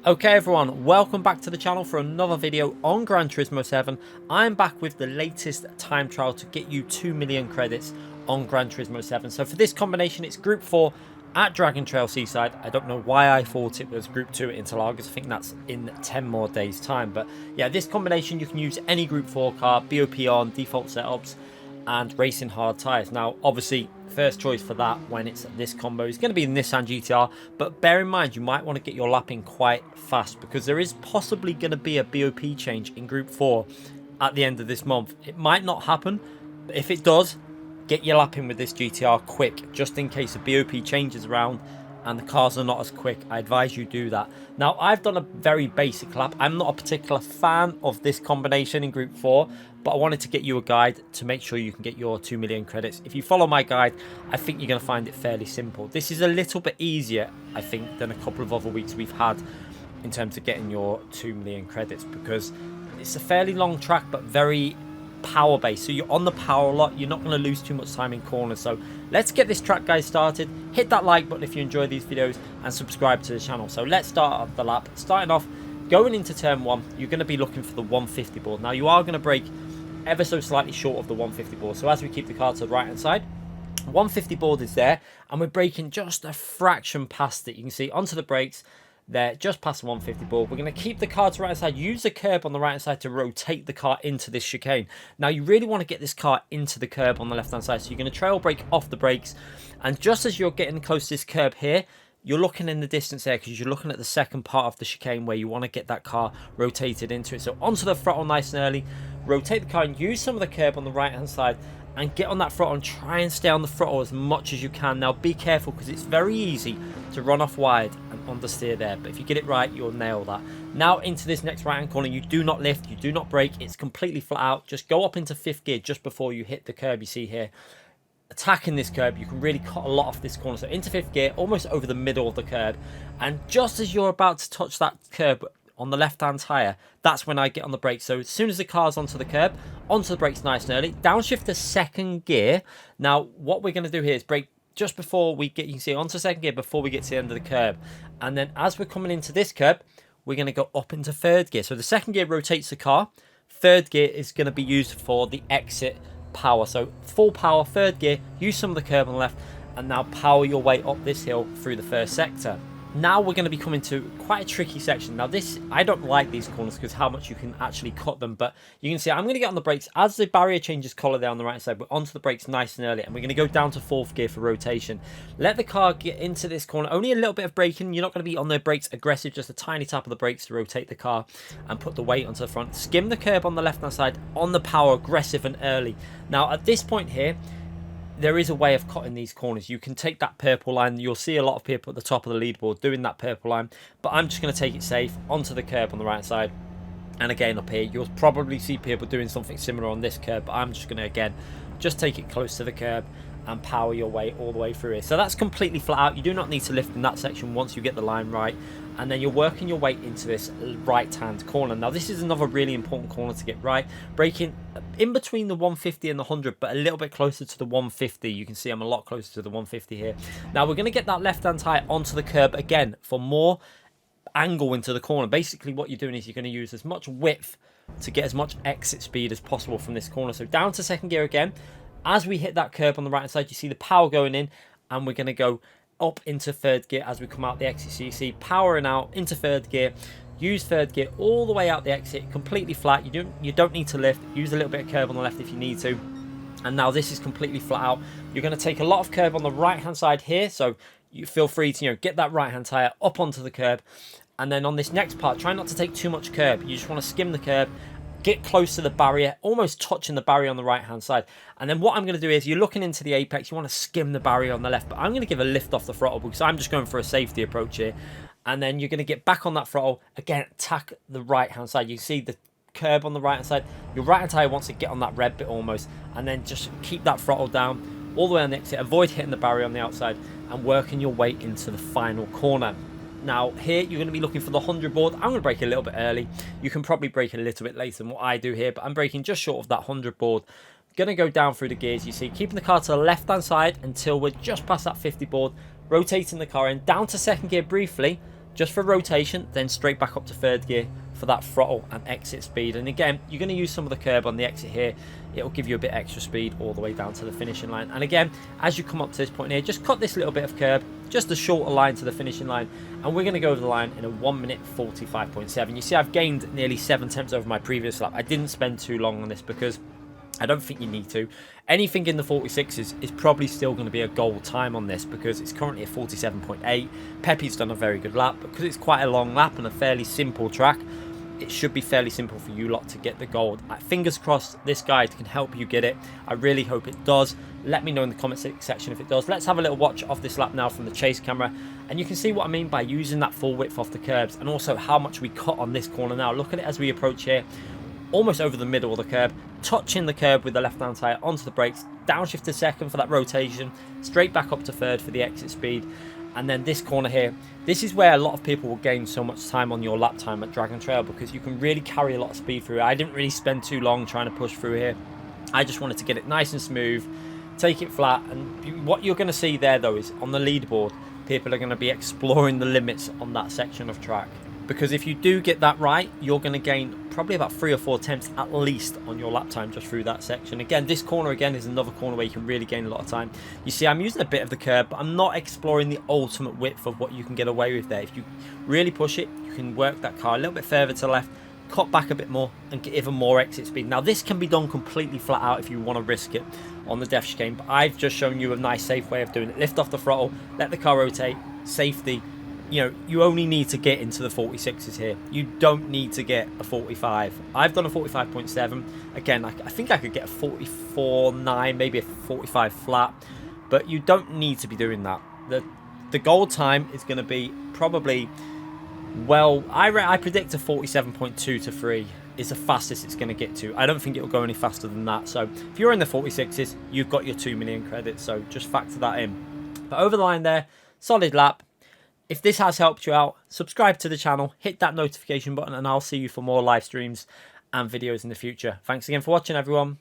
Okay everyone, welcome back to the channel for another video on Gran Turismo 7. I'm back with the latest time trial to get you 2 million credits on Gran Turismo 7. So for this combination, it's Group 4 at Dragon Trail Seaside. I don't know why I thought it was Group 2 at Interlagos. I think that's in 10 more days time. But yeah, this combination, you can use any Group 4 car, BOP on, default setups, and racing hard tyres. Now obviously first choice for that when it's this combo is going to be the Nissan GTR, but bear in mind you might want to get your lap in quite fast because there is possibly going to be a BOP change in Group 4 at the end of this month. It might not happen, but if it does, get your lap in with this GTR quick, just in case a BOP changes around and the cars are not as quick. I advise you do that. Now I've done a very basic lap. I'm not a particular fan of this combination in Group 4, but I wanted to get you a guide to make sure you can get your 2 million credits. If you follow my guide, I think you're going to find it fairly simple. This is a little bit easier, I think, than a couple of other weeks we've had in terms of getting your 2 million credits, because it's a fairly long track but very power based, so you're on the power a lot. You're not going to lose too much time in corners. So let's get this track guys started. Hit that like button if you enjoy these videos and subscribe to the channel. So let's start off the lap. Starting off, going into turn 1, you're going to be looking for the 150 board. Now you are going to brake ever so slightly short of the 150 board, so as we keep the car to the right hand side, 150 board is there and we're braking just a fraction past it. You can see onto the brakes there, just past the 150 board. We're going to keep the car to the right hand side, use the curb on the right hand side to rotate the car into this chicane. Now you really want to get this car into the curb on the left hand side, so you're going to trail brake off the brakes, and just as you're getting close to this curb here, you're looking in the distance there because you're looking at the second part of the chicane where you want to get that car rotated into it. So onto the throttle nice and early, rotate the car and use some of the curb on the right hand side and get on that throttle and try and stay on the throttle as much as you can. Now be careful because it's very easy to run off wide and understeer there, but if you get it right, you'll nail that. Now into this next right hand corner, you do not lift, you do not brake, it's completely flat out. Just go up into 5th gear just before you hit the curb you see here. Attacking this curb, you can really cut a lot off this corner. So into 5th gear, almost over the middle of the curb, and just as you're about to touch that curb on the left hand tyre, that's when I get on the brakes. So as soon as the car's onto the curb, onto the brakes nice and early, downshift to 2nd gear. Now what we're going to do here is brake just before we get, you can see, onto 2nd gear before we get to the end of the curb, and then as we're coming into this curb, we're going to go up into 3rd gear. So the 2nd gear rotates the car, 3rd gear is going to be used for the exit power. So full power, 3rd gear, use some of the curb on the left, and now power your way up this hill through the 1st sector. Now we're going to be coming to quite a tricky section. Now this, I don't like these corners because how much you can actually cut them, but you can see I'm going to get on the brakes as the barrier changes colour there on the right side. We're onto the brakes nice and early, and we're going to go down to 4th gear for rotation. Let the car get into this corner, only a little bit of braking. You're not going to be on the brakes aggressive, just a tiny tap of the brakes to rotate the car and put the weight onto the front. Skim the curb on the left hand side, on the power, aggressive and early. Now at this point here, there is a way of cutting these corners. You can take that purple line. You'll see a lot of people at the top of the leaderboard doing that purple line, but I'm just going to take it safe onto the curb on the right side. And again up here, you'll probably see people doing something similar on this curb, but I'm just going to, again, just take it close to the curb and power your way all the way through here. So that's completely flat out. You do not need to lift in that section once you get the line right, and then you're working your way into this right hand corner. Now this is another really important corner to get right, braking in between the 150 and the 100, but a little bit closer to the 150. You can see I'm a lot closer to the 150 here. Now we're going to get that left hand tyre onto the curb again for more angle into the corner. Basically what you're doing is you're going to use as much width to get as much exit speed as possible from this corner. So down to 2nd gear again. As we hit that curb on the right hand side, you see the power going in, and we're going to go up into 3rd gear as we come out the exit. So you see powering out into 3rd gear, use 3rd gear all the way out the exit, completely flat. You don't need to lift. Use a little bit of curb on the left if you need to. And now this is completely flat out. You're going to take a lot of curb on the right hand side here, so you feel free to get that right hand tyre up onto the curb. And then on this next part, try not to take too much curb. You just want to skim the curb, get close to the barrier, almost touching the barrier on the right hand side. And then what I'm going to do is, you're looking into the apex, you want to skim the barrier on the left, but I'm going to give a lift off the throttle because I'm just going for a safety approach here. And then you're going to get back on that throttle, again, attack the right hand side. You see the curb on the right hand side, your right hand tyre wants to get on that red bit almost, and then just keep that throttle down all the way on the exit, avoid hitting the barrier on the outside, and working your way into the final corner. Now here you're going to be looking for the 100 board. I'm going to brake a little bit early. You can probably brake a little bit later than what I do here, but I'm braking just short of that 100 board. Going to go down through the gears, you see, keeping the car to the left hand side until we're just past that 50 board, rotating the car in, down to 2nd gear briefly, just for rotation, then straight back up to third gear for that throttle and exit speed. And again, you're going to use some of the curb on the exit here. It'll give you a bit extra speed all the way down to the finishing line. And again, as you come up to this point here, just cut this little bit of curb, just a shorter line to the finishing line, and we're going to go over the line in a 1 minute 45.7. You see, I've gained nearly 7 tenths over my previous lap. I didn't spend too long on this because I don't think you need to. Anything in the 46s is probably still going to be a gold time on this because it's currently at 47.8. Pepe's done a very good lap, but because it's quite a long lap and a fairly simple track, it should be fairly simple for you lot to get the gold. Fingers crossed this guide can help you get it. I really hope it does. Let me know in the comment section if it does. Let's have a little watch of this lap now from the chase camera, and you can see what I mean by using that full width off the curbs, and also how much we cut on this corner now. Look at it as we approach here, almost over the middle of the curb, touching the curb with the left hand tyre onto the brakes, downshift to second for that rotation, straight back up to third for the exit speed. And then this corner here, this is where a lot of people will gain so much time on your lap time at Dragon Trail, because you can really carry a lot of speed through it. I didn't really spend too long trying to push through here. I just wanted to get it nice and smooth, take it flat. And what you're going to see there though is on the leaderboard, people are going to be exploring the limits on that section of track. Because if you do get that right, you're going to gain probably about 3 or 4 tenths at least on your lap time just through that section. Again, this corner again is another corner where you can really gain a lot of time. You see, I'm using a bit of the curb, but I'm not exploring the ultimate width of what you can get away with there. If you really push it, you can work that car a little bit further to the left, cut back a bit more, and get even more exit speed. Now, this can be done completely flat out if you want to risk it on the def chicane, but I've just shown you a nice, safe way of doing it. Lift off the throttle, let the car rotate, safety. You know, you only need to get into the 46s here. You don't need to get a 45. I've done a 45.7. Again, I think I could get a 44.9, maybe a 45 flat, but you don't need to be doing that. The goal time is going to be probably, well, I predict a 47.2 to 3 is the fastest it's going to get to. I don't think it will go any faster than that. So if you're in the 46s, you've got your 2 million credits. So just factor that in. But over the line there, solid lap. If this has helped you out, subscribe to the channel, hit that notification button, and I'll see you for more live streams and videos in the future. Thanks again for watching, everyone.